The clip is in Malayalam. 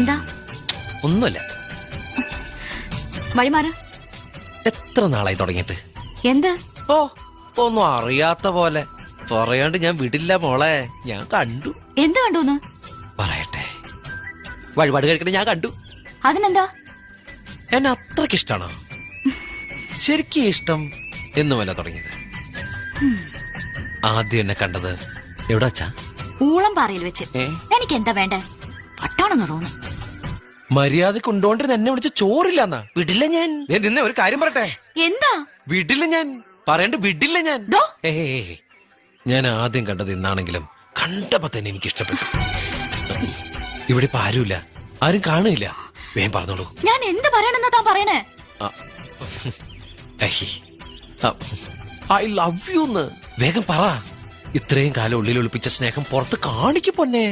എന്താ? ഒന്നുമില്ല. വഴിമാറ്. എത്ര നാളായി തുടങ്ങിയിട്ട്? എന്ത്? ഓ, ഒന്നും അറിയാത്ത പോലെ പറയാണ്ട് ഞാൻ വിടില്ല മോളെ. ഞാൻ കണ്ടു. എന്ത് കണ്ടൂന്ന്? പറയട്ടെ. വഴിപാട് കഴിക്കണ ഞാൻ കണ്ടു. അതിനെന്താ? എന്നെ അത്രക്ക് ഇഷ്ടാണോ? ശരിക്കും ഇഷ്ടം എന്നുമല്ല തുടങ്ങിയത്. ആദ്യം എന്നെ കണ്ടത് എവിടെ വച്ചാ? ഊളം പാറയിൽ വെച്ച്. എനിക്ക് എന്താ വേണ്ടേ? പട്ടാണെന്ന് തോന്നുന്നു. മര്യാദ കൊണ്ടോണ്ടിരുന്ന എന്നെ വിളിച്ച് ചോറില്ലെന്നാ. വിടില്ല ഞാൻ. നിന്നെ ഒരു കാര്യം പറയട്ടെ. എന്താ? വിടില്ല ഞാൻ. പറയണ്ട് വിടില്ല ഞാൻ. ദോ. ഞാൻ ആദ്യം കണ്ടത് ഇന്നാണെങ്കിലും കണ്ടപ്പോ തന്നെ എനിക്ക് ഇഷ്ടപ്പെട്ടു. ഇവിടെ ഇപ്പൊ ആരുമില്ല, ആരും കാണില്ല. വേഗം പറഞ്ഞോളൂ. ഞാൻ എന്ത് പറയണെന്നാ താൻ പറയണേ? I love you. വേഗം പറ. ഇത്രയും കാലം ഉള്ളിൽ ഒളിപ്പിച്ച സ്നേഹം പുറത്ത് കാണിക്ക് പൊന്നെ.